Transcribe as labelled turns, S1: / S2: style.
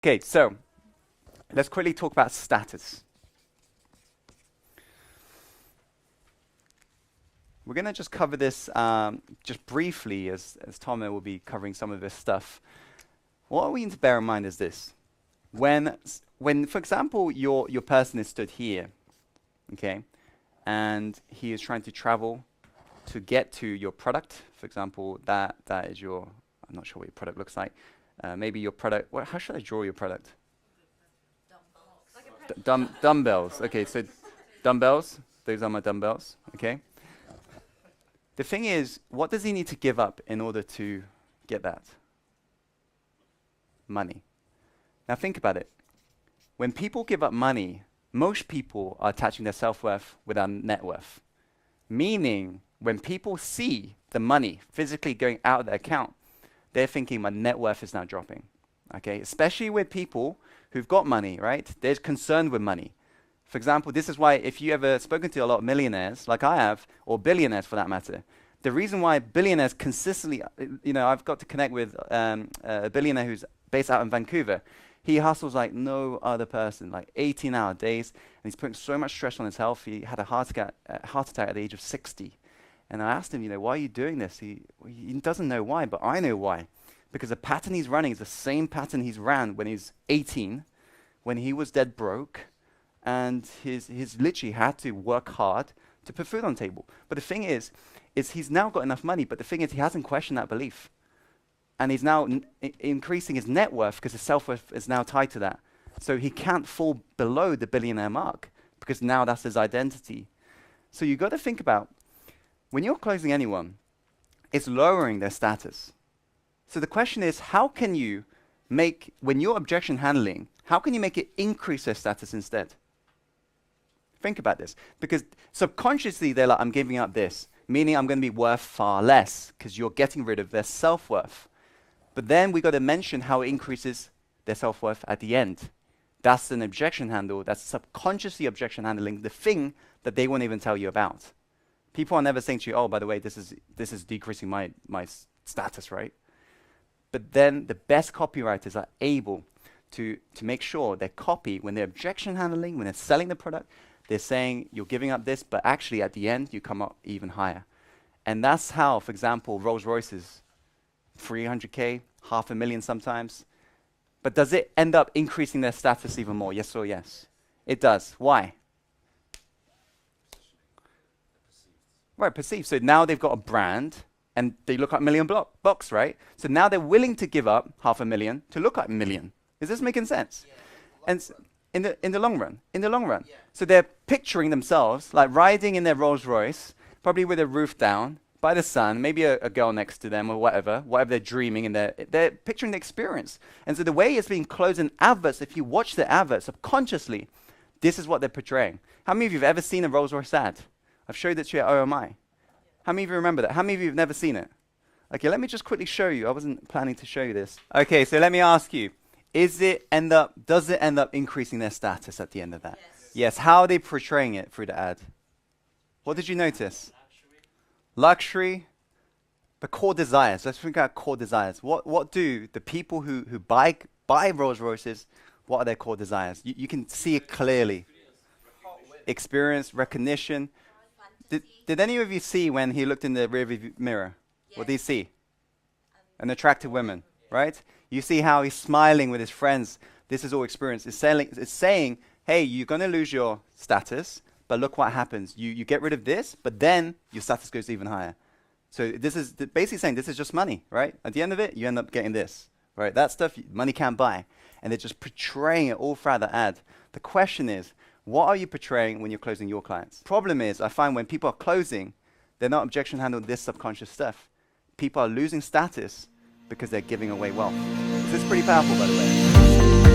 S1: Okay, so let's quickly talk about status. We're going to just cover this just briefly as Tom will be covering some of this stuff. What we need to bear in mind is this. When, for example, your person is stood here, okay, and he is trying to travel to get to your product, for example, that is your, I'm not sure what your product looks like. Maybe your product, how should I draw your product? Dumbbells. Okay, so dumbbells, those are my dumbbells, okay. The thing is, what does he need to give up in order to get that? Money. Now think about it. When people give up money, most people are attaching their self-worth with our net worth. Meaning, when people see the money physically going out of their account, they're thinking my net worth is now dropping. Okay, especially with people who've got money, right? They're concerned with money. For example, this is why if you ever spoken to a lot of millionaires, like I have, or billionaires for that matter, the reason why billionaires consistently, I've got to connect with a billionaire who's based out in Vancouver. He hustles like no other person, like 18-hour days, and he's putting so much stress on his health. He had a heart attack at the age of 60. And I asked him, why are you doing this? He doesn't know why, but I know why. Because the pattern he's running is the same pattern he's ran when he's 18, when he was dead broke, and he's literally had to work hard to put food on the table. But the thing is he's now got enough money, but the thing is he hasn't questioned that belief. And he's now increasing his net worth because his self-worth is now tied to that. So he can't fall below the billionaire mark because now that's his identity. So you've got to think about, when you're closing anyone, it's lowering their status. So the question is, how can you make, when you're objection handling, how can you make it increase their status instead? Think about this. Because subconsciously, they're like, I'm giving up this, meaning I'm going to be worth far less because you're getting rid of their self-worth. But then we got to mention how it increases their self-worth at the end. That's an objection handle. That's subconsciously objection handling the thing that they won't even tell you about. People are never saying to you, oh, by the way, this is decreasing my status, right? But then the best copywriters are able to make sure their copy, when they're objection handling, when they're selling the product, they're saying you're giving up this, but actually at the end, you come up even higher. And that's how, for example, Rolls-Royces, 300K, $500,000 sometimes. But does it end up increasing their status even more? Yes or yes? It does. Why? Right, perceived. So now they've got a brand, and they look like $1 million bucks, right? So now they're willing to give up $500,000 to look like $1 million. Is this making sense? Yeah, and in the long run. Yeah. So they're picturing themselves like riding in their Rolls Royce, probably with a roof down, by the sun, maybe a girl next to them or whatever they're dreaming, and they're picturing the experience. And so the way it's being closed in adverts, if you watch the adverts subconsciously, this is what they're portraying. How many of you have ever seen a Rolls Royce ad? I've showed it to you at OMI. How many of you remember that? How many of you have never seen it? Okay, let me just quickly show you. I wasn't planning to show you this. Okay, so let me ask you, does it end up increasing their status at the end of that? Yes. How are they portraying it through the ad? What did you notice? Luxury, but core desires. Let's think about core desires. What do the people who buy Rolls Royces, what are their core desires? You can see it clearly. Experience, recognition. Did any of you see when he looked in the rearview mirror? Yes. What did he see? An attractive woman, right? You see how he's smiling with his friends. This is all experience. It's saying, hey, you're going to lose your status, but look what happens. You get rid of this, but then your status goes even higher. So this is basically saying this is just money, right? At the end of it, you end up getting this, right? That stuff money can't buy. And they're just portraying it all throughout the ad. The question is, what are you portraying when you're closing your clients? Problem is, I find when people are closing, they're not objection handling this subconscious stuff. People are losing status because they're giving away wealth. This is pretty powerful, by the way.